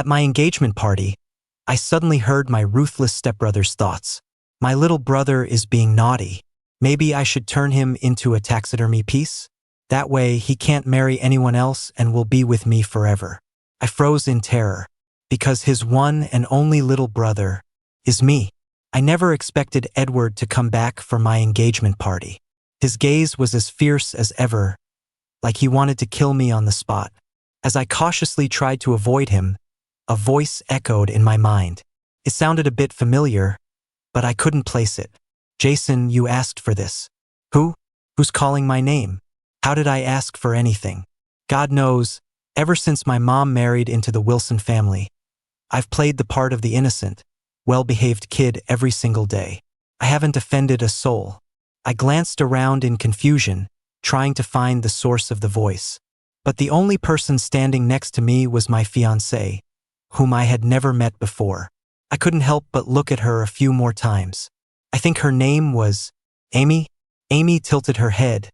At my engagement party, I suddenly heard my ruthless stepbrother's thoughts. My little brother is being naughty. Maybe I should turn him into a taxidermy piece? That way he can't marry anyone else and will be with me forever. I froze in terror, because his one and only little brother is me. I never expected Edward to come back for my engagement party. His gaze was as fierce as ever, like he wanted to kill me on the spot. As I cautiously tried to avoid him, a voice echoed in my mind. It sounded a bit familiar, but I couldn't place it. Jason, you asked for this. Who? Who's calling my name? How did I ask for anything? God knows, ever since my mom married into the Wilson family, I've played the part of the innocent, well-behaved kid every single day. I haven't offended a soul. I glanced around in confusion, trying to find the source of the voice. But the only person standing next to me was my fiancée, whom I had never met before. I couldn't help but look at her a few more times. I think her name was Amy. Amy tilted her head,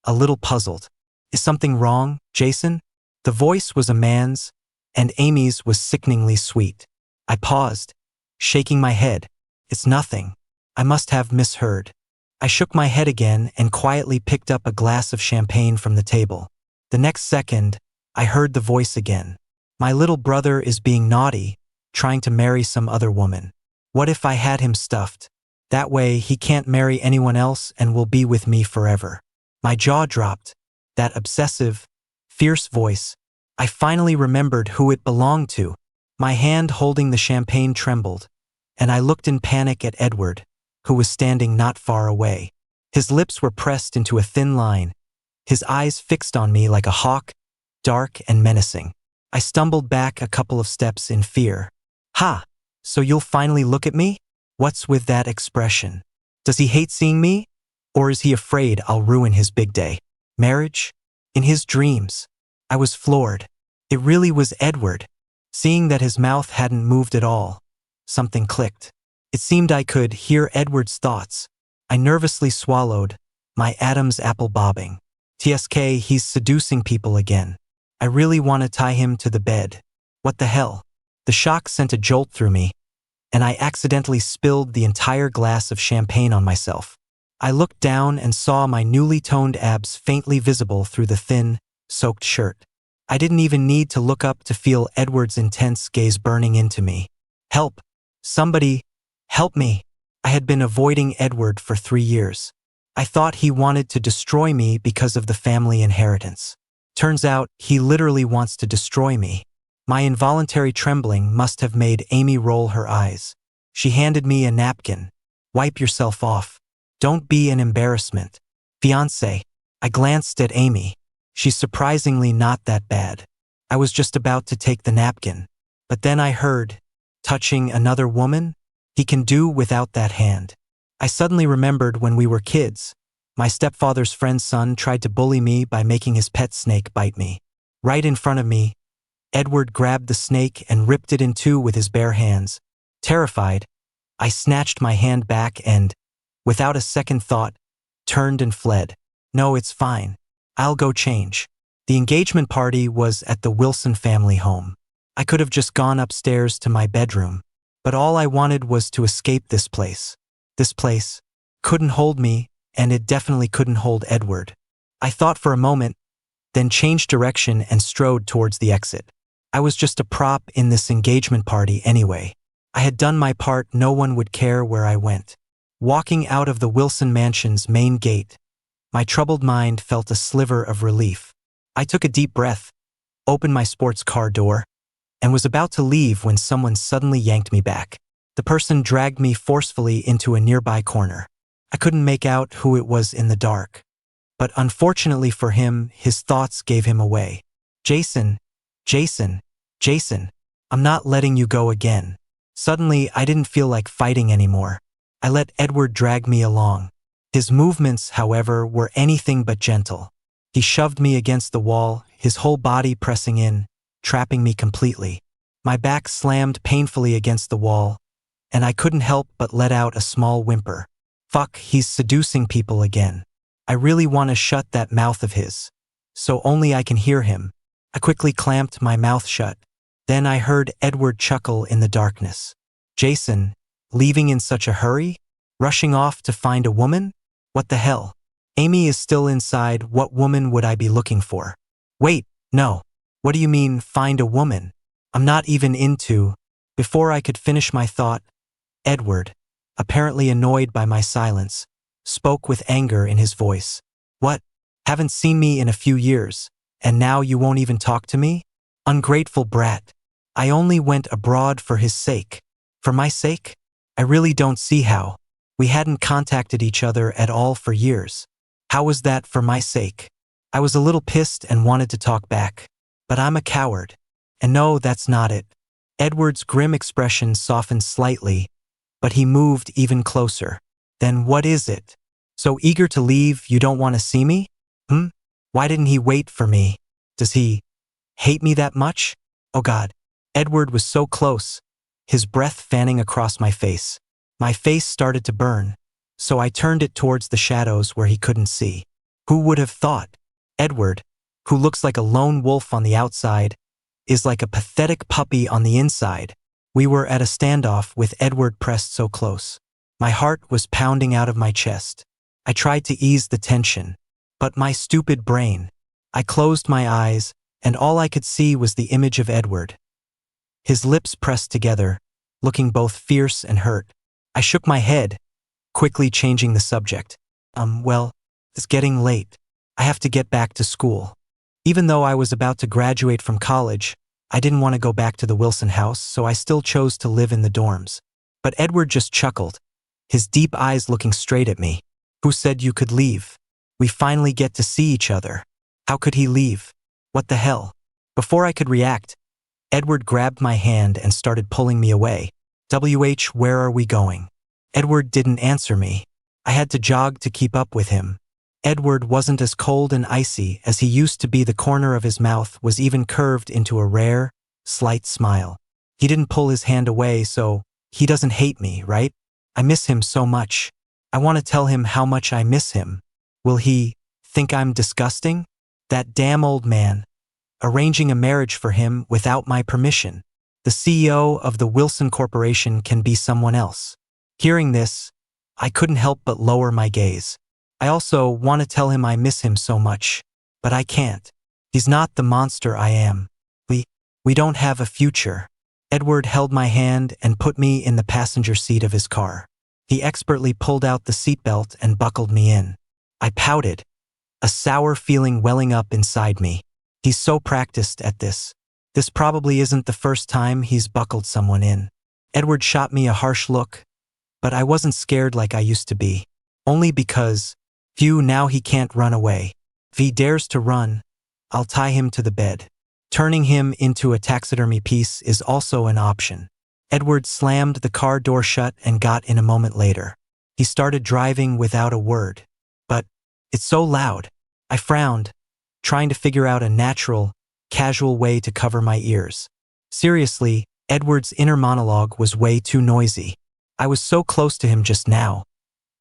a little puzzled. Is something wrong, Jason? The voice was a man's, and Amy's was sickeningly sweet. I paused, shaking my head. It's nothing. I must have misheard. I shook my head again and quietly picked up a glass of champagne from the table. The next second, I heard the voice again. My little brother is being naughty, trying to marry some other woman. What if I had him stuffed? That way he can't marry anyone else and will be with me forever. My jaw dropped. That obsessive, fierce voice. I finally remembered who it belonged to. My hand holding the champagne trembled, and I looked in panic at Edward, who was standing not far away. His lips were pressed into a thin line, his eyes fixed on me like a hawk, dark and menacing. I stumbled back a couple of steps in fear. Ha! So you'll finally look at me? What's with that expression? Does he hate seeing me? Or is he afraid I'll ruin his big day? Marriage? In his dreams. I was floored. It really was Edward. Seeing that his mouth hadn't moved at all, something clicked. It seemed I could hear Edward's thoughts. I nervously swallowed, my Adam's apple bobbing. TSK, he's seducing people again. I really want to tie him to the bed. What the hell? The shock sent a jolt through me, and I accidentally spilled the entire glass of champagne on myself. I looked down and saw my newly toned abs faintly visible through the thin, soaked shirt. I didn't even need to look up to feel Edward's intense gaze burning into me. Help! Somebody, help me! I had been avoiding Edward for 3 years. I thought he wanted to destroy me because of the family inheritance. Turns out, he literally wants to destroy me. My involuntary trembling must have made Amy roll her eyes. She handed me a napkin. Wipe yourself off. Don't be an embarrassment. Fiancé. I glanced at Amy. She's surprisingly not that bad. I was just about to take the napkin. But then I heard, touching another woman? He can do without that hand. I suddenly remembered when we were kids. My stepfather's friend's son tried to bully me by making his pet snake bite me. Right in front of me, Edward grabbed the snake and ripped it in two with his bare hands. Terrified, I snatched my hand back and, without a second thought, turned and fled. No, it's fine. I'll go change. The engagement party was at the Wilson family home. I could have just gone upstairs to my bedroom, but all I wanted was to escape this place. This place couldn't hold me, and it definitely couldn't hold Edward. I thought for a moment, then changed direction and strode towards the exit. I was just a prop in this engagement party anyway. I had done my part, no one would care where I went. Walking out of the Wilson mansion's main gate, my troubled mind felt a sliver of relief. I took a deep breath, opened my sports car door, and was about to leave when someone suddenly yanked me back. The person dragged me forcefully into a nearby corner. I couldn't make out who it was in the dark. But unfortunately for him, his thoughts gave him away. Jason, Jason, Jason, I'm not letting you go again. Suddenly, I didn't feel like fighting anymore. I let Edward drag me along. His movements, however, were anything but gentle. He shoved me against the wall, his whole body pressing in, trapping me completely. My back slammed painfully against the wall, and I couldn't help but let out a small whimper. Fuck, he's seducing people again. I really want to shut that mouth of his, so only I can hear him. I quickly clamped my mouth shut, Then I heard Edward chuckle in the darkness. Jason, leaving in such a hurry? Rushing off to find a woman? What the hell? Amy is still inside. What woman would I be looking for? Wait, no. What do you mean, find a woman? I'm not even into… Before I could finish my thought, Edward, apparently annoyed by my silence, spoke with anger in his voice. What? Haven't seen me in a few years, and now you won't even talk to me? Ungrateful brat. I only went abroad for his sake. For my sake? I really don't see how. We hadn't contacted each other at all for years. How was that for my sake? I was a little pissed and wanted to talk back. But I'm a coward. And no, that's not it. Edward's grim expression softened slightly, but he moved even closer. Then what is it? So eager to leave, you don't want to see me? Why didn't he wait for me? Does he hate me that much? Oh God. Edward was so close, his breath fanning across my face. My face started to burn, so I turned it towards the shadows where he couldn't see. Who would have thought? Edward, who looks like a lone wolf on the outside, is like a pathetic puppy on the inside. We were at a standoff with Edward pressed so close. My heart was pounding out of my chest. I tried to ease the tension, but my stupid brain. I closed my eyes, and all I could see was the image of Edward. His lips pressed together, looking both fierce and hurt. I shook my head, quickly changing the subject. Well, it's getting late. I have to get back to school. Even though I was about to graduate from college, I didn't want to go back to the Wilson house, so I still chose to live in the dorms. But Edward just chuckled, his deep eyes looking straight at me. Who said you could leave? We finally get to see each other. How could he leave? What the hell? Before I could react, Edward grabbed my hand and started pulling me away. Where are we going? Edward didn't answer me. I had to jog to keep up with him. Edward wasn't as cold and icy as he used to be. The corner of his mouth was even curved into a rare, slight smile. He didn't pull his hand away, so he doesn't hate me, right? I miss him so much. I want to tell him how much I miss him. Will he think I'm disgusting? That damn old man. Arranging a marriage for him without my permission. The CEO of the Wilson Corporation can be someone else. Hearing this, I couldn't help but lower my gaze. I also want to tell him I miss him so much, but I can't. He's not the monster I am. We don't have a future. Edward held my hand and put me in the passenger seat of his car. He expertly pulled out the seatbelt and buckled me in. I pouted, a sour feeling welling up inside me. He's so practiced at this. This probably isn't the first time he's buckled someone in. Edward shot me a harsh look, but I wasn't scared like I used to be. Only because, phew, now he can't run away. If he dares to run, I'll tie him to the bed. Turning him into a taxidermy piece is also an option. Edward slammed the car door shut and got in a moment later. He started driving without a word. But it's so loud. I frowned, trying to figure out a natural, casual way to cover my ears. Seriously, Edward's inner monologue was way too noisy. I was so close to him just now.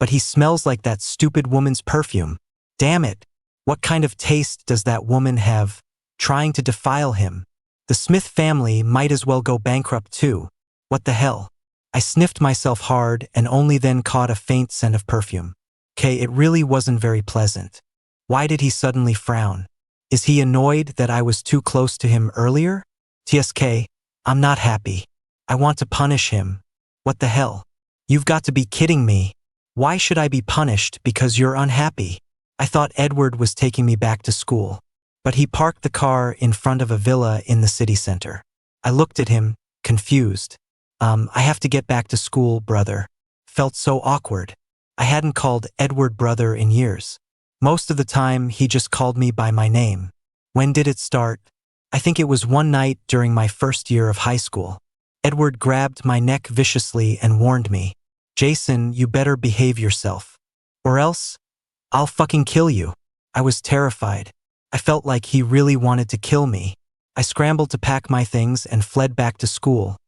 But he smells like that stupid woman's perfume. Damn it. What kind of taste does that woman have, trying to defile him? The Smith family might as well go bankrupt too. What the hell? I sniffed myself hard and only then caught a faint scent of perfume. It really wasn't very pleasant. Why did he suddenly frown? Is he annoyed that I was too close to him earlier? TSK, I'm not happy. I want to punish him. What the hell? You've got to be kidding me. Why should I be punished because you're unhappy? I thought Edward was taking me back to school. But he parked the car in front of a villa in the city center. I looked at him, confused. I have to get back to school, brother. Felt so awkward. I hadn't called Edward brother in years. Most of the time, he just called me by my name. When did it start? I think it was one night during my first year of high school. Edward grabbed my neck viciously and warned me. Jason, you better behave yourself. Or else, I'll fucking kill you. I was terrified. I felt like he really wanted to kill me. I scrambled to pack my things and fled back to school,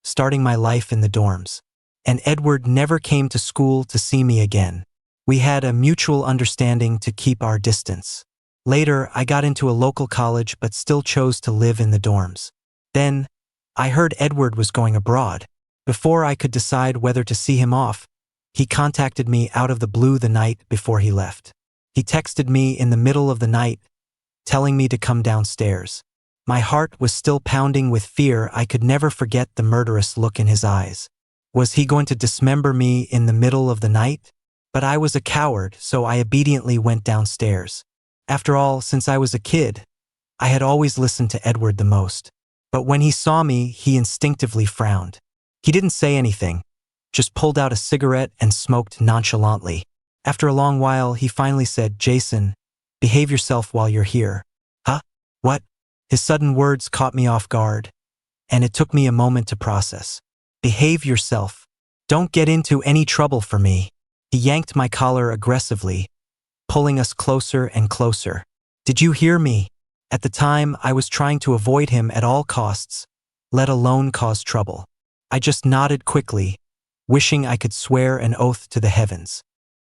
starting my life in the dorms. And Edward never came to school to see me again. We had a mutual understanding to keep our distance. Later, I got into a local college but still chose to live in the dorms. Then, I heard Edward was going abroad. Before I could decide whether to see him off, he contacted me out of the blue the night before he left. He texted me in the middle of the night, telling me to come downstairs. My heart was still pounding with fear. I could never forget the murderous look in his eyes. Was he going to dismember me in the middle of the night? But I was a coward, so I obediently went downstairs. After all, since I was a kid, I had always listened to Edward the most. But when he saw me, he instinctively frowned. He didn't say anything, just pulled out a cigarette and smoked nonchalantly. After a long while, he finally said, "Jason, behave yourself while you're here." Huh? What? His sudden words caught me off guard, and it took me a moment to process. Behave yourself. Don't get into any trouble for me. He yanked my collar aggressively, pulling us closer and closer. Did you hear me? At the time, I was trying to avoid him at all costs, let alone cause trouble. I just nodded quickly, wishing I could swear an oath to the heavens.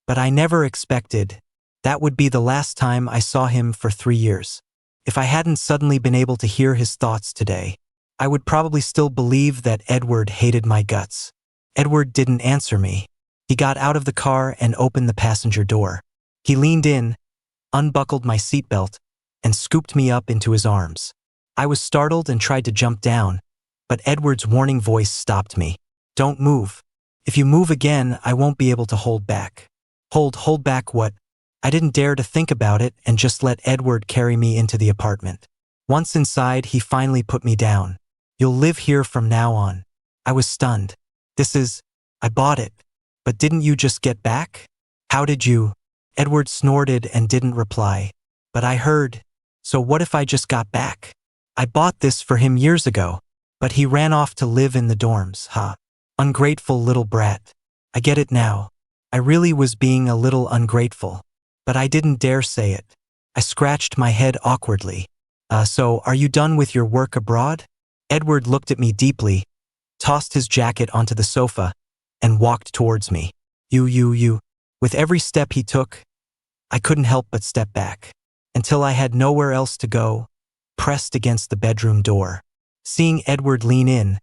But I never expected that would be the last time I saw him for 3 years. If I hadn't suddenly been able to hear his thoughts today, I would probably still believe that Edward hated my guts. Edward didn't answer me. He got out of the car and opened the passenger door. He leaned in, unbuckled my seatbelt, and scooped me up into his arms. I was startled and tried to jump down, but Edward's warning voice stopped me. "Don't move. If you move again, I won't be able to hold back." Hold back what? I didn't dare to think about it and just let Edward carry me into the apartment. Once inside, he finally put me down. "You'll live here from now on." I was stunned. I bought it. But didn't you just get back? How did you? Edward snorted and didn't reply. But I heard. So what if I just got back? I bought this for him years ago, but he ran off to live in the dorms, huh? Ungrateful little brat. I get it now. I really was being a little ungrateful, but I didn't dare say it. I scratched my head awkwardly. So are you done with your work abroad? Edward looked at me deeply, tossed his jacket onto the sofa, and walked towards me. You. With every step he took, I couldn't help but step back, until I had nowhere else to go, pressed against the bedroom door. Seeing Edward lean in,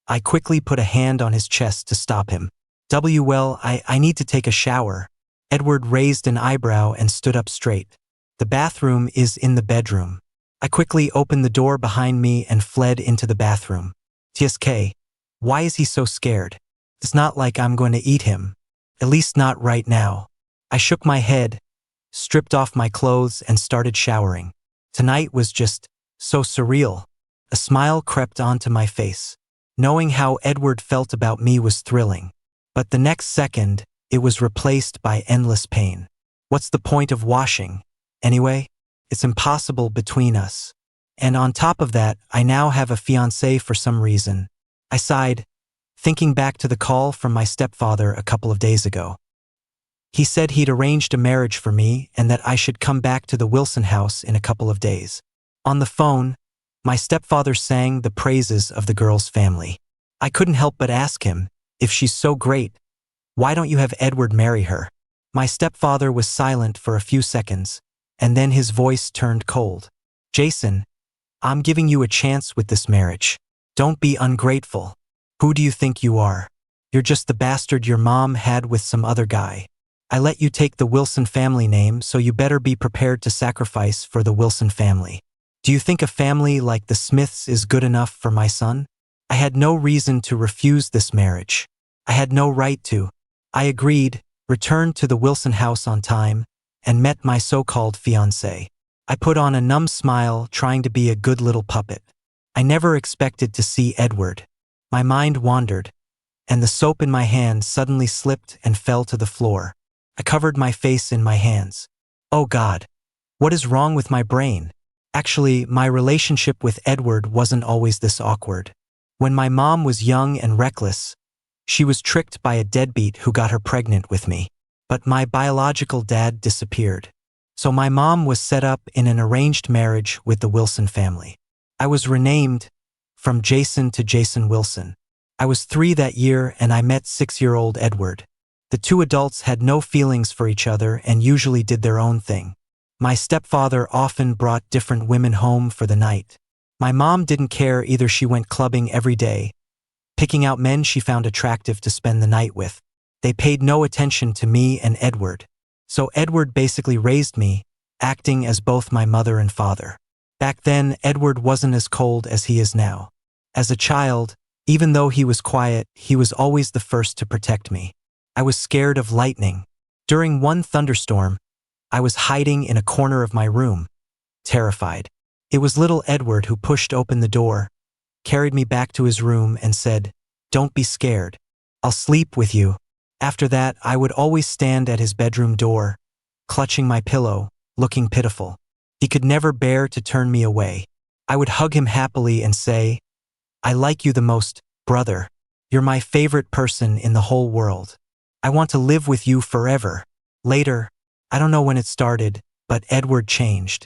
I quickly put a hand on his chest to stop him. Well, I need to take a shower. Edward raised an eyebrow and stood up straight. The bathroom is in the bedroom. I quickly opened the door behind me and fled into the bathroom. TSK, why is he so scared? It's not like I'm going to eat him. At least not right now. I shook my head, stripped off my clothes, and started showering. Tonight was just so surreal. A smile crept onto my face. Knowing how Edward felt about me was thrilling. But the next second, it was replaced by endless pain. What's the point of washing? Anyway, it's impossible between us. And on top of that, I now have a fiancé for some reason. I sighed, thinking back to the call from my stepfather a couple of days ago. He said he'd arranged a marriage for me and that I should come back to the Wilson house in a couple of days. On the phone, my stepfather sang the praises of the girl's family. I couldn't help but ask him, if she's so great, why don't you have Edward marry her? My stepfather was silent for a few seconds, and then his voice turned cold. Jason, I'm giving you a chance with this marriage. Don't be ungrateful. Who do you think you are? You're just the bastard your mom had with some other guy. I let you take the Wilson family name, so you better be prepared to sacrifice for the Wilson family. Do you think a family like the Smiths is good enough for my son? I had no reason to refuse this marriage. I had no right to. I agreed, returned to the Wilson house on time, and met my so-called fiancé. I put on a numb smile, trying to be a good little puppet. I never expected to see Edward. My mind wandered, and the soap in my hand suddenly slipped and fell to the floor. I covered my face in my hands. Oh God, what is wrong with my brain? Actually, my relationship with Edward wasn't always this awkward. When my mom was young and reckless, she was tricked by a deadbeat who got her pregnant with me. But my biological dad disappeared. So my mom was set up in an arranged marriage with the Wilson family. I was renamed from Jason to Jason Wilson. I was 3 that year and I met 6-year-old Edward. The two adults had no feelings for each other and usually did their own thing. My stepfather often brought different women home for the night. My mom didn't care either. She went clubbing every day, picking out men she found attractive to spend the night with. They paid no attention to me and Edward. So Edward basically raised me, acting as both my mother and father. Back then, Edward wasn't as cold as he is now. As a child, even though he was quiet, he was always the first to protect me. I was scared of lightning. During one thunderstorm, I was hiding in a corner of my room, terrified. It was little Edward who pushed open the door, carried me back to his room and said, "Don't be scared. I'll sleep with you." After that, I would always stand at his bedroom door, clutching my pillow, looking pitiful. He could never bear to turn me away. I would hug him happily and say, "I like you the most, brother. You're my favorite person in the whole world. I want to live with you forever." Later, I don't know when it started, but Edward changed.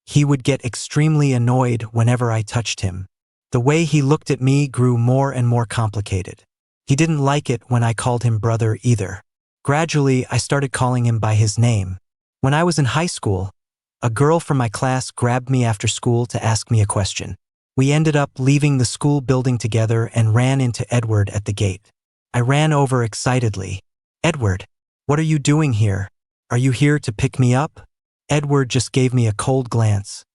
He would get extremely annoyed whenever I touched him. The way he looked at me grew more and more complicated. He didn't like it when I called him brother either. Gradually, I started calling him by his name. When I was in high school, a girl from my class grabbed me after school to ask me a question. We ended up leaving the school building together and ran into Edward at the gate. I ran over excitedly. "Edward, what are you doing here? Are you here to pick me up?" Edward just gave me a cold glance.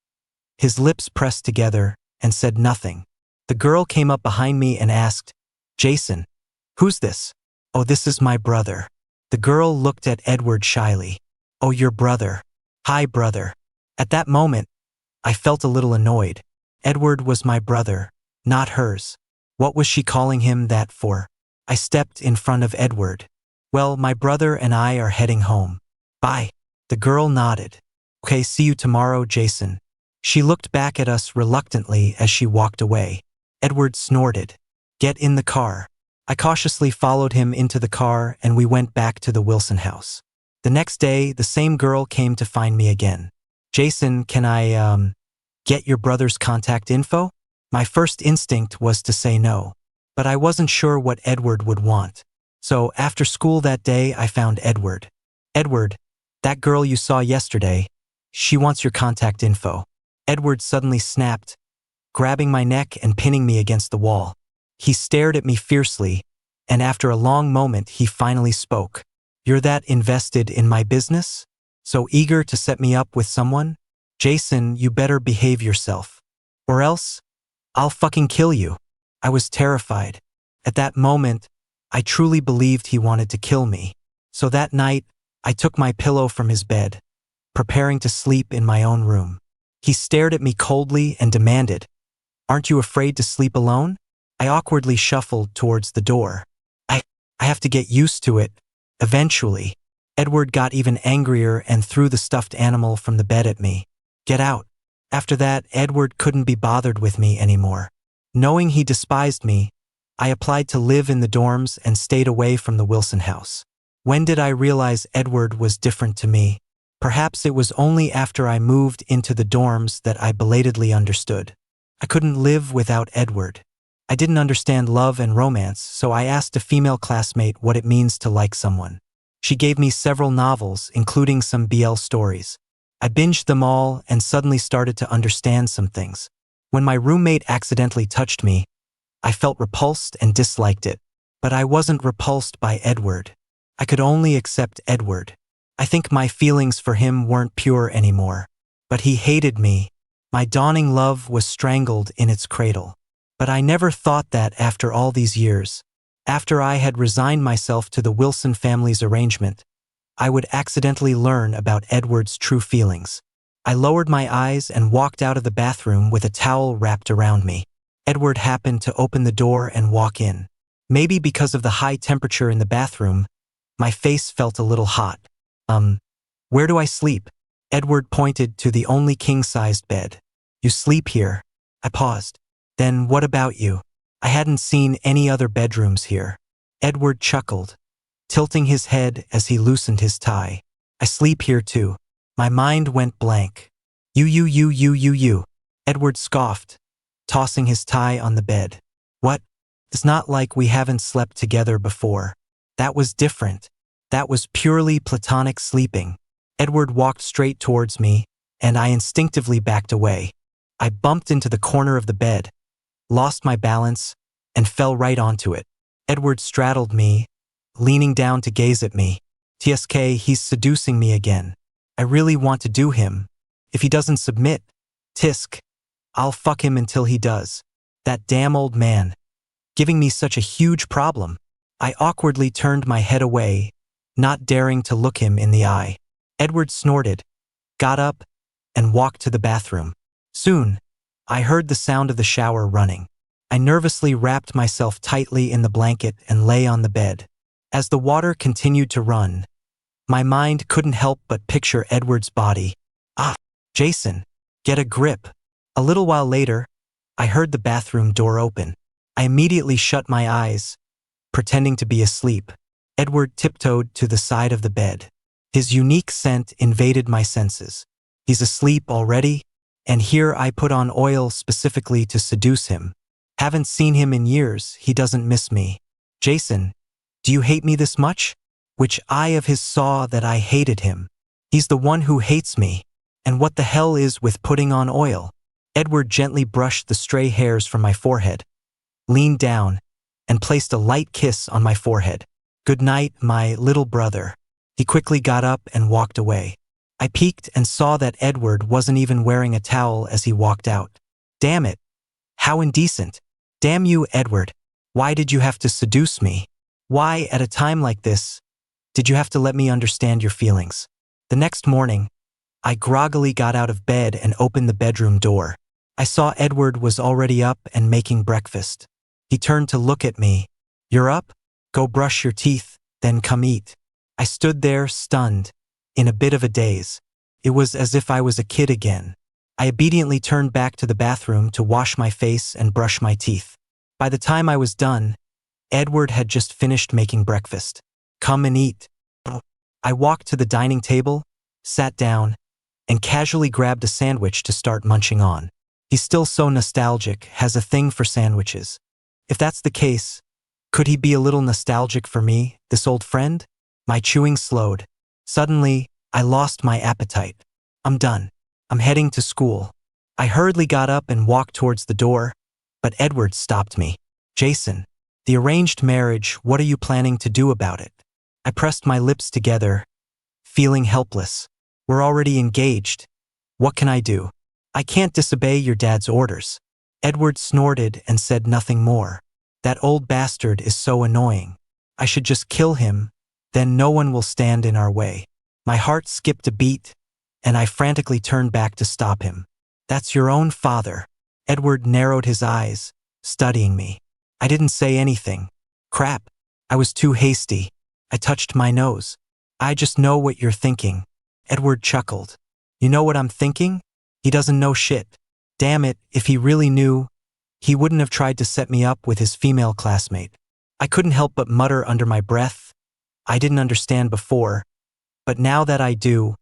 His lips pressed together and said nothing. The girl came up behind me and asked, "Jason, who's this?" "Oh, this is my brother." The girl looked at Edward shyly. "Oh, your brother. Hi, brother." At that moment, I felt a little annoyed. Edward was my brother, not hers. What was she calling him that for? I stepped in front of Edward. "Well, my brother and I are heading home. Bye." The girl nodded. "Okay, see you tomorrow, Jason." She looked back at us reluctantly as she walked away. Edward snorted. "Get in the car." I cautiously followed him into the car and we went back to the Wilson house. The next day, the same girl came to find me again. "Jason, can I, get your brother's contact info?" My first instinct was to say no, but I wasn't sure what Edward would want. So after school that day, I found Edward. "Edward, that girl you saw yesterday, she wants your contact info." Edward suddenly snapped, grabbing my neck and pinning me against the wall. He stared at me fiercely, and after a long moment, he finally spoke. "You're that invested in my business? So eager to set me up with someone? Jason, you better behave yourself. Or else, I'll fucking kill you." I was terrified. At that moment, I truly believed he wanted to kill me. So that night, I took my pillow from his bed, preparing to sleep in my own room. He stared at me coldly and demanded, "Aren't you afraid to sleep alone?" I awkwardly shuffled towards the door. I have to get used to it, eventually." Edward got even angrier and threw the stuffed animal from the bed at me. "Get out." After that, Edward couldn't be bothered with me anymore. Knowing he despised me, I applied to live in the dorms and stayed away from the Wilson house. When did I realize Edward was different to me? Perhaps it was only after I moved into the dorms that I belatedly understood. I couldn't live without Edward. I didn't understand love and romance, so I asked a female classmate what it means to like someone. She gave me several novels, including some BL stories. I binged them all and suddenly started to understand some things. When my roommate accidentally touched me, I felt repulsed and disliked it. But I wasn't repulsed by Edward. I could only accept Edward. I think my feelings for him weren't pure anymore. But he hated me. My dawning love was strangled in its cradle. But I never thought that after all these years, after I had resigned myself to the Wilson family's arrangement, I would accidentally learn about Edward's true feelings. I lowered my eyes and walked out of the bathroom with a towel wrapped around me. Edward happened to open the door and walk in. Maybe because of the high temperature in the bathroom, my face felt a little hot. Where do I sleep?" Edward pointed to the only king-sized bed. "You sleep here." I paused. "Then what about you?" I hadn't seen any other bedrooms here. Edward chuckled, tilting his head as he loosened his tie. "I sleep here too." My mind went blank. You. Edward scoffed, tossing his tie on the bed. "What? It's not like we haven't slept together before. That was different. That was purely platonic sleeping." Edward walked straight towards me, and I instinctively backed away. I bumped into the corner of the bed, lost my balance, and fell right onto it. Edward straddled me, leaning down to gaze at me. TSK, he's seducing me again. I really want to do him. If he doesn't submit, tisk, I'll fuck him until he does. That damn old man. Giving me such a huge problem. I awkwardly turned my head away, not daring to look him in the eye. Edward snorted, got up, and walked to the bathroom. Soon, I heard the sound of the shower running. I nervously wrapped myself tightly in the blanket and lay on the bed. As the water continued to run, my mind couldn't help but picture Edward's body. Ah, Jason, get a grip. A little while later, I heard the bathroom door open. I immediately shut my eyes, pretending to be asleep. Edward tiptoed to the side of the bed. His unique scent invaded my senses. He's asleep already, and here I put on oil specifically to seduce him. Haven't seen him in years, he doesn't miss me. Jason, do you hate me this much? Which eye of his saw that I hated him? He's the one who hates me. And what the hell is with putting on oil? Edward gently brushed the stray hairs from my forehead, leaned down, and placed a light kiss on my forehead. Good night, my little brother. He quickly got up and walked away. I peeked and saw that Edward wasn't even wearing a towel as he walked out. Damn it. How indecent. Damn you, Edward. Why did you have to seduce me? Why, at a time like this, did you have to let me understand your feelings? The next morning, I groggily got out of bed and opened the bedroom door. I saw Edward was already up and making breakfast. He turned to look at me. You're up? Go brush your teeth, then come eat. I stood there, stunned, in a bit of a daze. It was as if I was a kid again. I obediently turned back to the bathroom to wash my face and brush my teeth. By the time I was done, Edward had just finished making breakfast. Come and eat. I walked to the dining table, sat down, and casually grabbed a sandwich to start munching on. He's still so nostalgic, has a thing for sandwiches. If that's the case, could he be a little nostalgic for me, this old friend? My chewing slowed. Suddenly, I lost my appetite. I'm done. I'm heading to school. I hurriedly got up and walked towards the door, but Edward stopped me. Jason, the arranged marriage, what are you planning to do about it? I pressed my lips together, feeling helpless. We're already engaged. What can I do? I can't disobey your dad's orders. Edward snorted and said nothing more. That old bastard is so annoying. I should just kill him, then no one will stand in our way. My heart skipped a beat, and I frantically turned back to stop him. That's your own father. Edward narrowed his eyes, studying me. I didn't say anything. Crap. I was too hasty. I touched my nose. I just know what you're thinking. Edward chuckled. You know what I'm thinking? He doesn't know shit. Damn it, if he really knew, he wouldn't have tried to set me up with his female classmate. I couldn't help but mutter under my breath. I didn't understand before, but now that I do,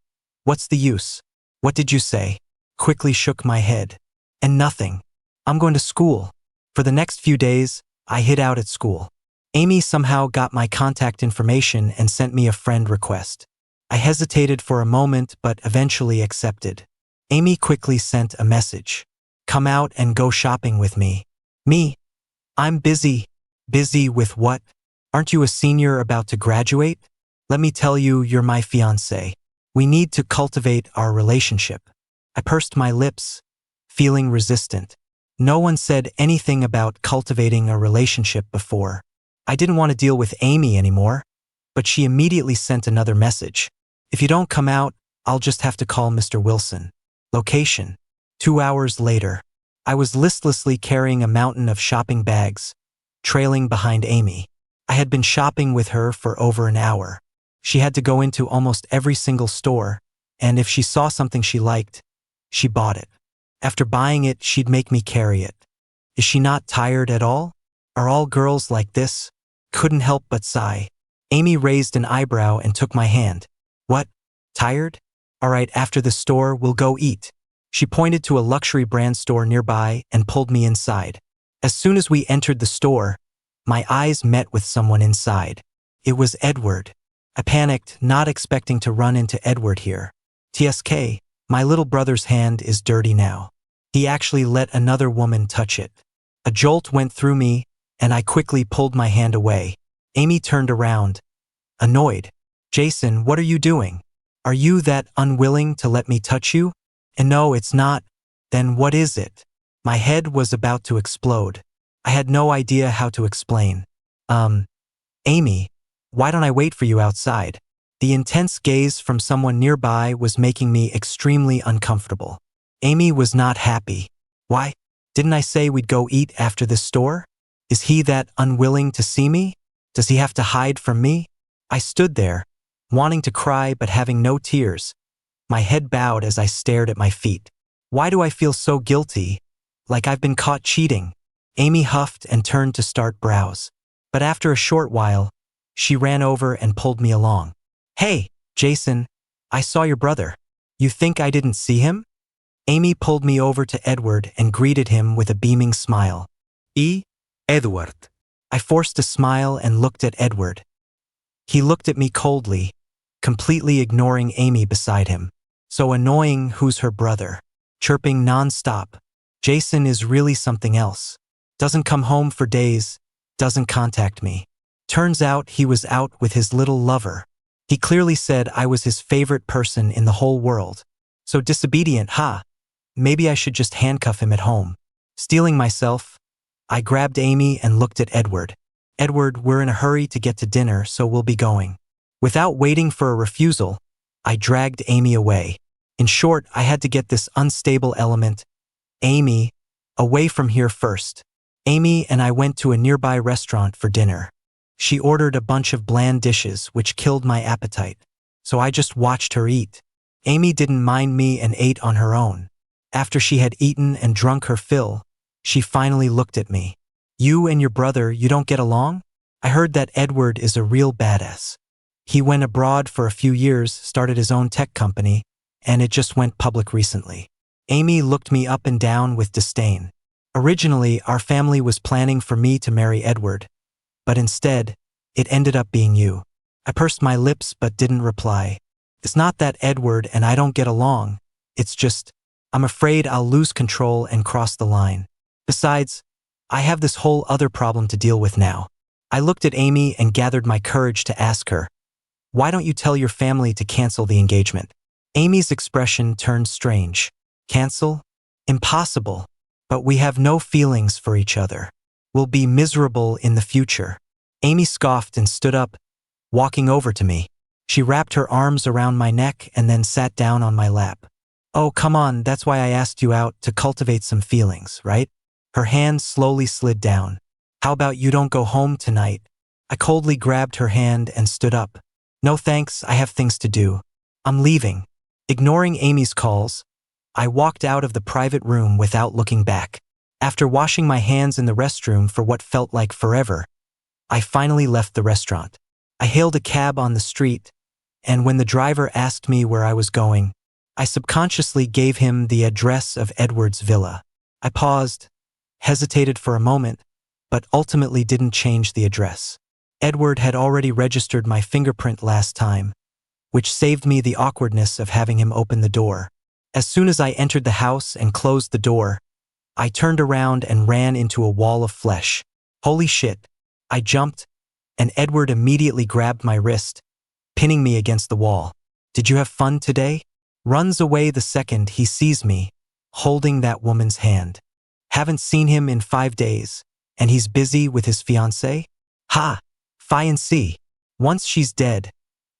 what's the use? What did you say? Quickly shook my head. And nothing. I'm going to school. For the next few days, I hid out at school. Amy somehow got my contact information and sent me a friend request. I hesitated for a moment but eventually accepted. Amy quickly sent a message. Come out and go shopping with me. Me? I'm busy. Busy with what? Aren't you a senior about to graduate? Let me tell you, you're my fiancé. We need to cultivate our relationship. I pursed my lips, feeling resistant. No one said anything about cultivating a relationship before. I didn't want to deal with Amy anymore, but she immediately sent another message. If you don't come out, I'll just have to call Mr. Wilson. Location. 2 hours later. I was listlessly carrying a mountain of shopping bags, trailing behind Amy. I had been shopping with her for over an hour. She had to go into almost every single store, and if she saw something she liked, she bought it. After buying it, she'd make me carry it. Is she not tired at all? Are all girls like this? Couldn't help but sigh. Amy raised an eyebrow and took my hand. What? Tired? All right, after the store, we'll go eat. She pointed to a luxury brand store nearby and pulled me inside. As soon as we entered the store, my eyes met with someone inside. It was Edward. I panicked, not expecting to run into Edward here. TSK, my little brother's hand is dirty now. He actually let another woman touch it. A jolt went through me, and I quickly pulled my hand away. Amy turned around, annoyed. Jason, what are you doing? Are you that unwilling to let me touch you? And no, it's not. Then what is it? My head was about to explode. I had no idea how to explain. Amy, why don't I wait for you outside? The intense gaze from someone nearby was making me extremely uncomfortable. Amy was not happy. Why? Didn't I say we'd go eat after this store? Is he that unwilling to see me? Does he have to hide from me? I stood there, wanting to cry but having no tears. My head bowed as I stared at my feet. Why do I feel so guilty? Like I've been caught cheating. Amy huffed and turned to start browse. But after a short while, she ran over and pulled me along. Hey, Jason, I saw your brother. You think I didn't see him? Amy pulled me over to Edward and greeted him with a beaming smile. Edward. I forced a smile and looked at Edward. He looked at me coldly, completely ignoring Amy beside him. So annoying, who's her brother? Chirping non-stop. Jason is really something else. Doesn't come home for days, doesn't contact me. Turns out he was out with his little lover. He clearly said I was his favorite person in the whole world. So disobedient, huh? Maybe I should just handcuff him at home. Stealing myself, I grabbed Amy and looked at Edward. Edward, we're in a hurry to get to dinner, so we'll be going. Without waiting for a refusal, I dragged Amy away. In short, I had to get this unstable element, Amy, away from here first. Amy and I went to a nearby restaurant for dinner. She ordered a bunch of bland dishes, which killed my appetite. So I just watched her eat. Amy didn't mind me and ate on her own. After she had eaten and drunk her fill, she finally looked at me. You and your brother, you don't get along? I heard that Edward is a real badass. He went abroad for a few years, started his own tech company, and it just went public recently. Amy looked me up and down with disdain. Originally, our family was planning for me to marry Edward, but instead, it ended up being you. I pursed my lips but didn't reply. It's not that Edward and I don't get along, it's just, I'm afraid I'll lose control and cross the line. Besides, I have this whole other problem to deal with now. I looked at Amy and gathered my courage to ask her, why don't you tell your family to cancel the engagement? Amy's expression turned strange. Cancel? Impossible. But we have no feelings for each other. We'll be miserable in the future. Amy scoffed and stood up, walking over to me. She wrapped her arms around my neck and then sat down on my lap. Oh, come on, that's why I asked you out, to cultivate some feelings, right? Her hand slowly slid down. How about you don't go home tonight? I coldly grabbed her hand and stood up. No thanks, I have things to do. I'm leaving. Ignoring Amy's calls, I walked out of the private room without looking back. After washing my hands in the restroom for what felt like forever, I finally left the restaurant. I hailed a cab on the street, and when the driver asked me where I was going, I subconsciously gave him the address of Edward's villa. I paused, hesitated for a moment, but ultimately didn't change the address. Edward had already registered my fingerprint last time, which saved me the awkwardness of having him open the door. As soon as I entered the house and closed the door, I turned around and ran into a wall of flesh. Holy shit! I jumped, and Edward immediately grabbed my wrist, pinning me against the wall. Did you have fun today? Runs away the second he sees me, holding that woman's hand. Haven't seen him in 5 days, and he's busy with his fiancée? Ha! Fiancee. Once she's dead,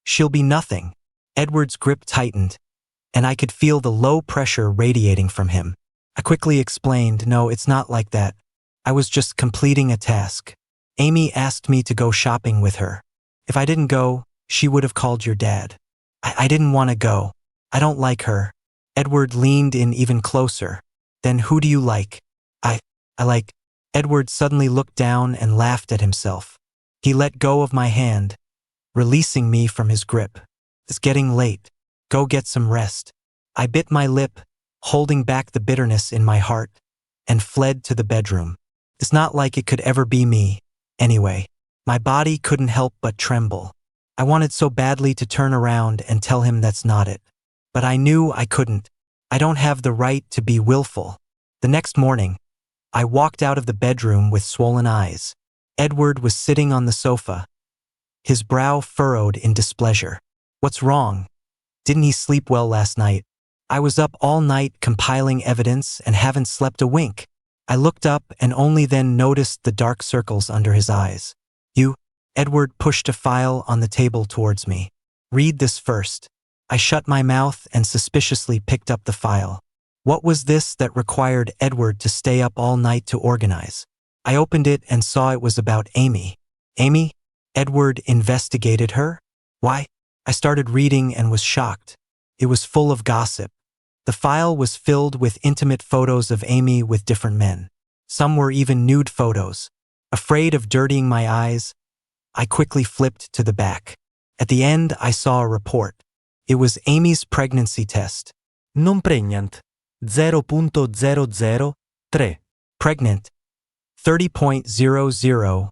she'll be nothing. Edward's grip tightened, and I could feel the low pressure radiating from him. I quickly explained, no, it's not like that. I was just completing a task. Amy asked me to go shopping with her. If I didn't go, she would have called your dad. I didn't want to go. I don't like her. Edward leaned in even closer. Then who do you like? I like. Edward suddenly looked down and laughed at himself. He let go of my hand, releasing me from his grip. It's getting late. Go get some rest. I bit my lip, holding back the bitterness in my heart, and fled to the bedroom. It's not like it could ever be me. Anyway, my body couldn't help but tremble. I wanted so badly to turn around and tell him that's not it. But I knew I couldn't. I don't have the right to be willful. The next morning, I walked out of the bedroom with swollen eyes. Edward was sitting on the sofa, his brow furrowed in displeasure. What's wrong? Didn't he sleep well last night? I was up all night compiling evidence and haven't slept a wink. I looked up and only then noticed the dark circles under his eyes. You? Edward pushed a file on the table towards me. Read this first. I shut my mouth and suspiciously picked up the file. What was this that required Edward to stay up all night to organize? I opened it and saw it was about Amy. Amy? Edward investigated her? Why? I started reading and was shocked. It was full of gossip. The file was filled with intimate photos of Amy with different men. Some were even nude photos. Afraid of dirtying my eyes, I quickly flipped to the back. At the end, I saw a report. It was Amy's pregnancy test. Non pregnant. 0.003. Pregnant. 30.00.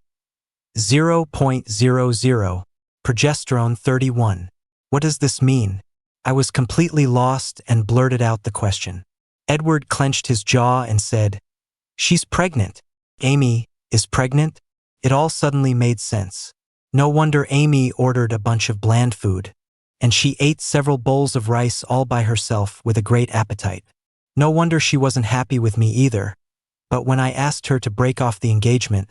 0.00. Progesterone 31. What does this mean? I was completely lost and blurted out the question. Edward clenched his jaw and said, "She's pregnant." Amy is pregnant? It all suddenly made sense. No wonder Amy ordered a bunch of bland food. And she ate several bowls of rice all by herself with a great appetite. No wonder she wasn't happy with me either. But when I asked her to break off the engagement,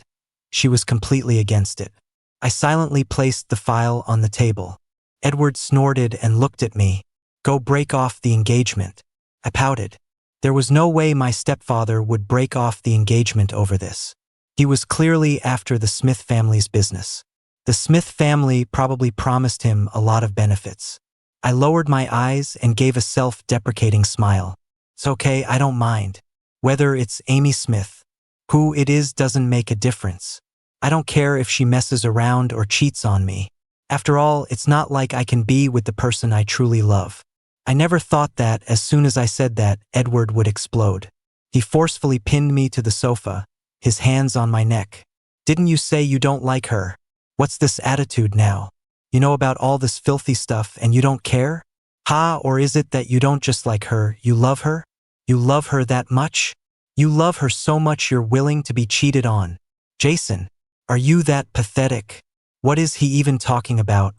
she was completely against it. I silently placed the file on the table. Edward snorted and looked at me. Go break off the engagement. I pouted. There was no way my stepfather would break off the engagement over this. He was clearly after the Smith family's business. The Smith family probably promised him a lot of benefits. I lowered my eyes and gave a self-deprecating smile. It's okay, I don't mind. Whether it's Amy Smith, who it is doesn't make a difference. I don't care if she messes around or cheats on me. After all, it's not like I can be with the person I truly love. I never thought that as soon as I said that, Edward would explode. He forcefully pinned me to the sofa, his hands on my neck. Didn't you say you don't like her? What's this attitude now? You know about all this filthy stuff and you don't care? Ha, or is it that you don't just like her, you love her? You love her that much? You love her so much you're willing to be cheated on. Jason, are you that pathetic? What is he even talking about?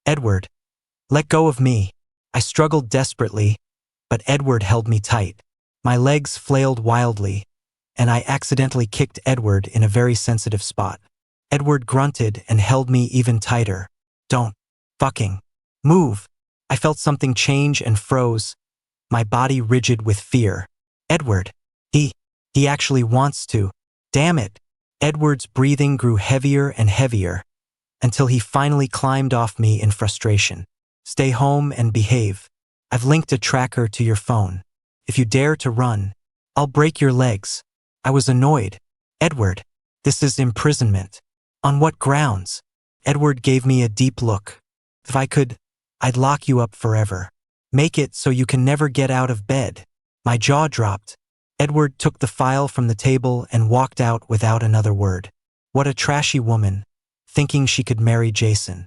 Edward, let go of me. I struggled desperately, but Edward held me tight. My legs flailed wildly, and I accidentally kicked Edward in a very sensitive spot. Edward grunted and held me even tighter. Don't fucking move. I felt something change and froze, my body rigid with fear. Edward, he actually wants to. Damn it. Edward's breathing grew heavier and heavier, until he finally climbed off me in frustration. Stay home and behave. I've linked a tracker to your phone. If you dare to run, I'll break your legs. I was annoyed. Edward, this is imprisonment. On what grounds? Edward gave me a deep look. If I could, I'd lock you up forever. Make it so you can never get out of bed. My jaw dropped. Edward took the file from the table and walked out without another word. What a trashy woman, thinking she could marry Jason.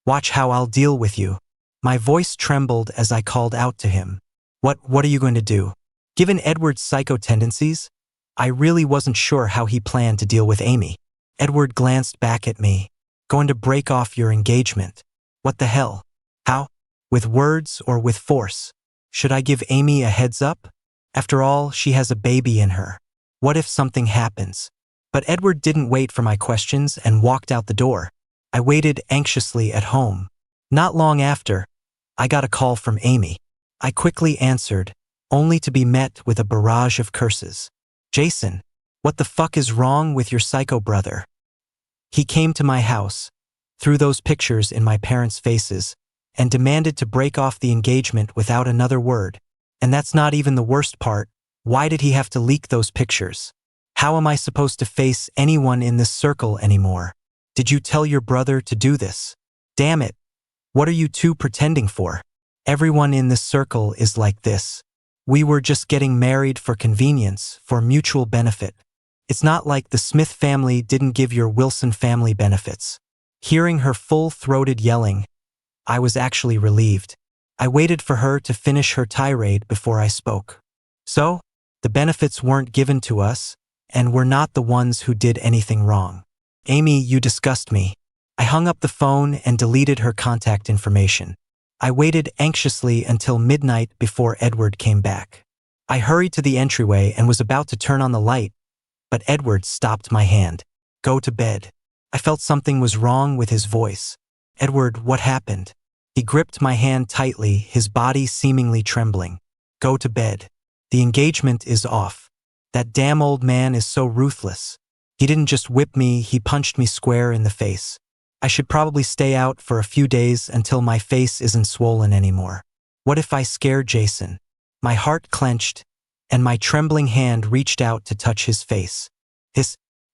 Watch how I'll deal with you. My voice trembled as I called out to him. What are you going to do? Given Edward's psycho tendencies, I really wasn't sure how he planned to deal with Amy. Edward glanced back at me. Going to break off your engagement. What the hell? How? With words or with force? Should I give Amy a heads up? After all, she has a baby in her. What if something happens? But Edward didn't wait for my questions and walked out the door. I waited anxiously at home. Not long after, I got a call from Amy. I quickly answered, only to be met with a barrage of curses. Jason, what the fuck is wrong with your psycho brother? He came to my house, threw those pictures in my parents' faces, and demanded to break off the engagement without another word. And that's not even the worst part. Why did he have to leak those pictures? How am I supposed to face anyone in this circle anymore? Did you tell your brother to do this? Damn it. What are you two pretending for? Everyone in this circle is like this. We were just getting married for convenience, for mutual benefit. It's not like the Smith family didn't give your Wilson family benefits. Hearing her full-throated yelling, I was actually relieved. I waited for her to finish her tirade before I spoke. So, The benefits weren't given to us, and we're not the ones who did anything wrong. Amy, you disgust me. I hung up the phone and deleted her contact information. I waited anxiously until midnight before Edward came back. I hurried to the entryway and was about to turn on the light, but Edward stopped my hand. Go to bed. I felt something was wrong with his voice. Edward, what happened? He gripped my hand tightly, his body seemingly trembling. Go to bed. The engagement is off. That damn old man is so ruthless. He didn't just whip me, he punched me square in the face. I should probably stay out for a few days until my face isn't swollen anymore. What if I scared Jason? My heart clenched, and my trembling hand reached out to touch his face.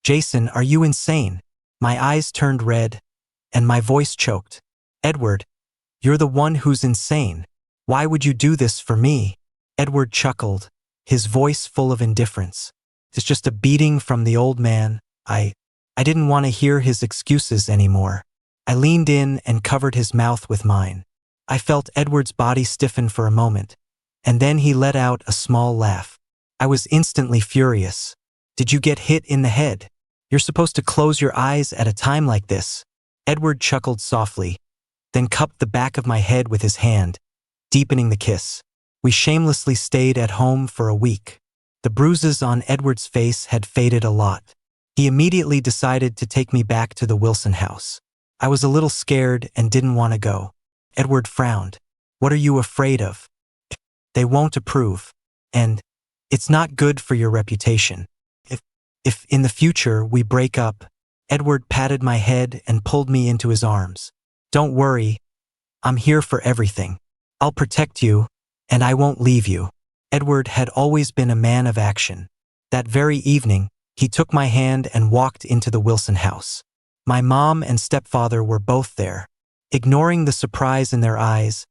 Jason, are you insane? My eyes turned red, and my voice choked. Edward, you're the one who's insane. Why would you do this for me? Edward chuckled, his voice full of indifference. It's just a beating from the old man. I didn't want to hear his excuses anymore. I leaned in and covered his mouth with mine. I felt Edward's body stiffen for a moment, and then he let out a small laugh. I was instantly furious. Did you get hit in the head? You're supposed to close your eyes at a time like this. Edward chuckled softly, then cupped the back of my head with his hand, deepening the kiss. We shamelessly stayed at home for a week. The bruises on Edward's face had faded a lot. He immediately decided to take me back to the Wilson house. I was a little scared and didn't want to go. Edward frowned. What are you afraid of? They won't approve. And it's not good for your reputation. If in the future we break up, Edward patted my head and pulled me into his arms. Don't worry, I'm here for everything. I'll protect you, and I won't leave you. Edward had always been a man of action. That very evening, he took my hand and walked into the Wilson house. My mom and stepfather were both there. Ignoring the surprise in their eyes,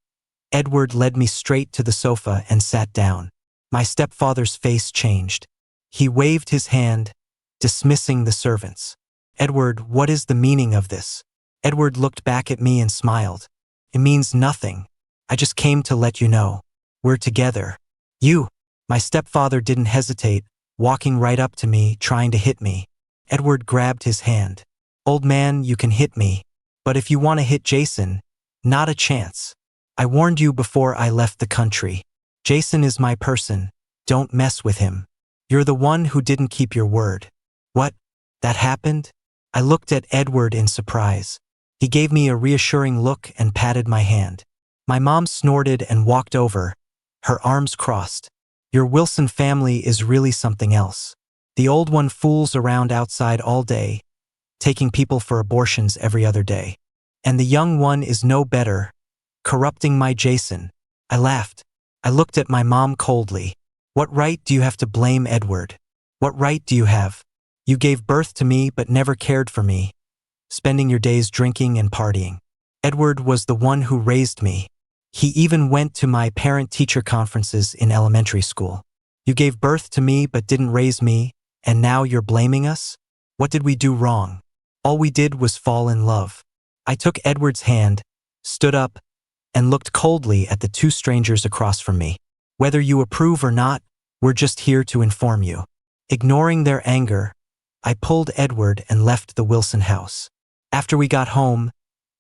Edward led me straight to the sofa and sat down. My stepfather's face changed. He waved his hand, dismissing the servants. Edward, what is the meaning of this? Edward looked back at me and smiled. It means nothing. I just came to let you know. We're together. You. My stepfather didn't hesitate, walking right up to me, trying to hit me. Edward grabbed his hand. Old man, you can hit me, but if you want to hit Jason, not a chance. I warned you before I left the country. Jason is my person. Don't mess with him. You're the one who didn't keep your word. What? That happened? I looked at Edward in surprise. He gave me a reassuring look and patted my hand. My mom snorted and walked over, her arms crossed. Your Wilson family is really something else. The old one fools around outside all day, taking people for abortions every other day. And the young one is no better, corrupting my Jason. I laughed. I looked at my mom coldly. What right do you have to blame Edward? What right do you have? You gave birth to me but never cared for me, spending your days drinking and partying. Edward was the one who raised me. He even went to my parent-teacher conferences in elementary school. You gave birth to me but didn't raise me, and now you're blaming us? What did we do wrong? All we did was fall in love. I took Edward's hand, stood up, and looked coldly at the two strangers across from me. Whether you approve or not, we're just here to inform you. Ignoring their anger, I pulled Edward and left the Wilson house. After we got home,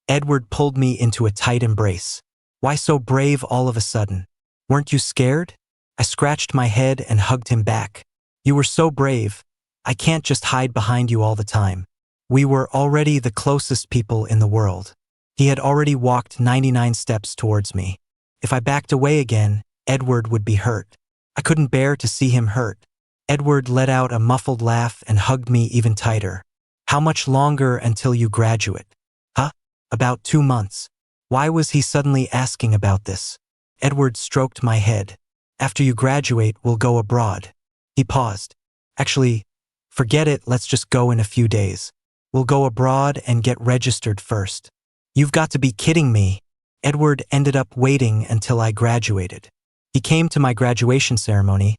Edward pulled me into a tight embrace. Why so brave all of a sudden? Weren't you scared? I scratched my head and hugged him back. You were so brave. I can't just hide behind you all the time. We were already the closest people in the world. He had already walked 99 steps towards me. If I backed away again, Edward would be hurt. I couldn't bear to see him hurt. Edward let out a muffled laugh and hugged me even tighter. How much longer until you graduate? Huh? About 2 months. Why was he suddenly asking about this? Edward stroked my head. After you graduate, we'll go abroad. He paused. Actually, forget it, let's just go in a few days. We'll go abroad and get registered first. You've got to be kidding me. Edward ended up waiting until I graduated. He came to my graduation ceremony,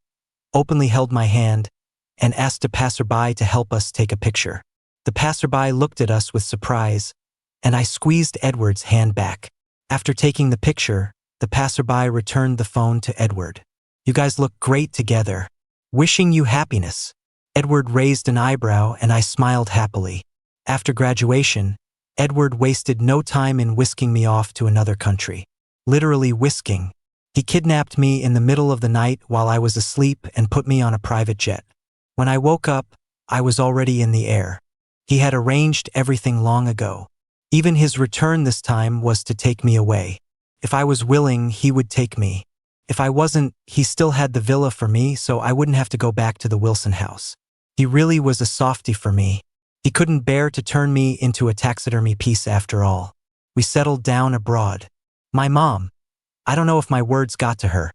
openly held my hand, and asked a passerby to help us take a picture. The passerby looked at us with surprise, and I squeezed Edward's hand back. After taking the picture, the passerby returned the phone to Edward. You guys look great together. Wishing you happiness. Edward raised an eyebrow and I smiled happily. After graduation, Edward wasted no time in whisking me off to another country. Literally whisking. He kidnapped me in the middle of the night while I was asleep and put me on a private jet. When I woke up, I was already in the air. He had arranged everything long ago. Even his return this time was to take me away. If I was willing, he would take me. If I wasn't, he still had the villa for me, so I wouldn't have to go back to the Wilson house. He really was a softie for me. He couldn't bear to turn me into a taxidermy piece after all. We settled down abroad. My mom, I don't know if my words got to her,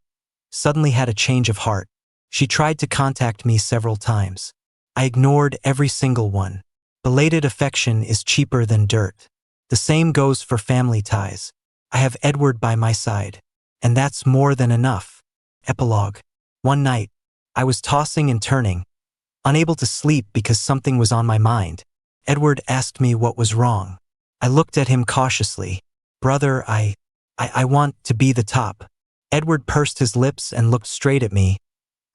suddenly had a change of heart. She tried to contact me several times. I ignored every single one. Belated affection is cheaper than dirt. The same goes for family ties. I have Edward by my side. And that's more than enough. Epilogue. One night, I was tossing and turning, unable to sleep because something was on my mind. Edward asked me what was wrong. I looked at him cautiously. Brother, I want to be the top. Edward pursed his lips and looked straight at me,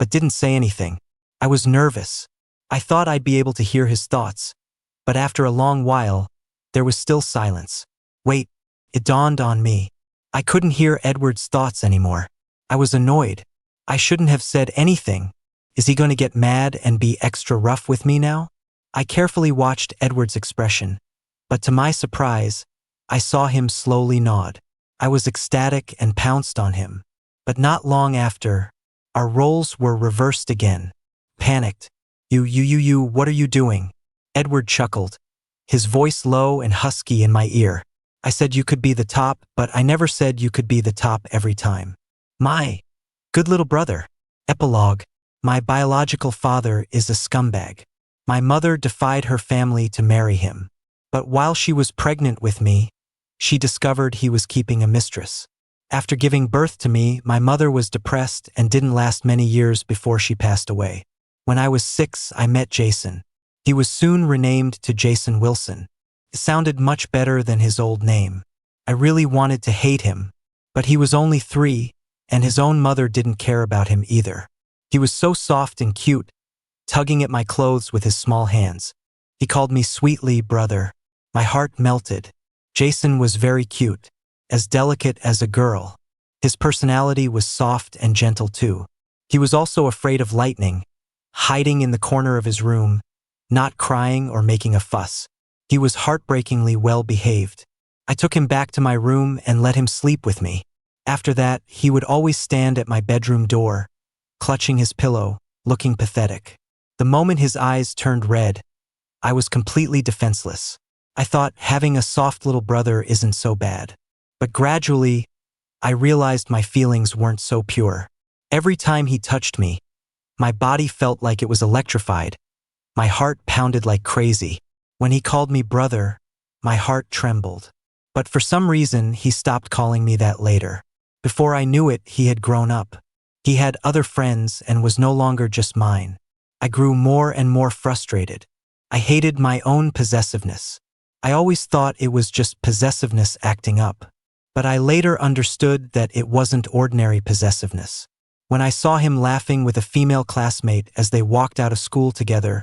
but didn't say anything. I was nervous. I thought I'd be able to hear his thoughts, but after a long while, there was still silence. Wait, it dawned on me. I couldn't hear Edward's thoughts anymore. I was annoyed. I shouldn't have said anything. Is he going to get mad and be extra rough with me now? I carefully watched Edward's expression, but to my surprise, I saw him slowly nod. I was ecstatic and pounced on him. But not long after, our roles were reversed again. Panicked. You, what are you doing? Edward chuckled, his voice low and husky in my ear. I said you could be the top, but I never said you could be the top every time. My good little brother. Epilogue. My biological father is a scumbag. My mother defied her family to marry him. But while she was pregnant with me, she discovered he was keeping a mistress. After giving birth to me, my mother was depressed and didn't last many years before she passed away. When I was 6, I met Jason. He was soon renamed to Jason Wilson. It sounded much better than his old name. I really wanted to hate him, but he was only 3, and his own mother didn't care about him either. He was so soft and cute, tugging at my clothes with his small hands. He called me sweetly brother. My heart melted. Jason was very cute, as delicate as a girl. His personality was soft and gentle too. He was also afraid of lightning, hiding in the corner of his room, not crying or making a fuss. He was heartbreakingly well behaved. I took him back to my room and let him sleep with me. After that, he would always stand at my bedroom door, clutching his pillow, looking pathetic. The moment his eyes turned red, I was completely defenseless. I thought having a soft little brother isn't so bad. But gradually, I realized my feelings weren't so pure. Every time he touched me, my body felt like it was electrified. My heart pounded like crazy. When he called me brother, my heart trembled. But for some reason, he stopped calling me that later. Before I knew it, he had grown up. He had other friends and was no longer just mine. I grew more and more frustrated. I hated my own possessiveness. I always thought it was just possessiveness acting up. But I later understood that it wasn't ordinary possessiveness. When I saw him laughing with a female classmate as they walked out of school together,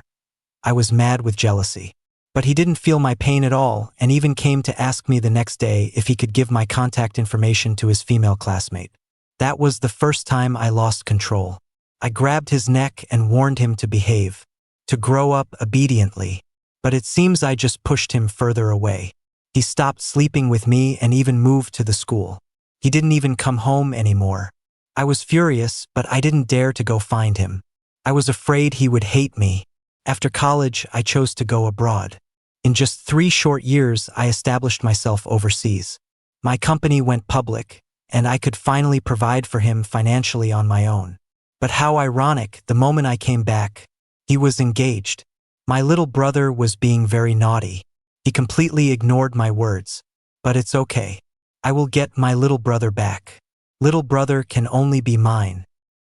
I was mad with jealousy. But he didn't feel my pain at all and even came to ask me the next day if he could give my contact information to his female classmate. That was the first time I lost control. I grabbed his neck and warned him to behave, to grow up obediently. But it seems I just pushed him further away. He stopped sleeping with me and even moved to the school. He didn't even come home anymore. I was furious, but I didn't dare to go find him. I was afraid he would hate me. After college, I chose to go abroad. In just 3 short years, I established myself overseas. My company went public, and I could finally provide for him financially on my own. But how ironic, the moment I came back, he was engaged. My little brother was being very naughty. He completely ignored my words. But it's okay. I will get my little brother back. Little brother can only be mine.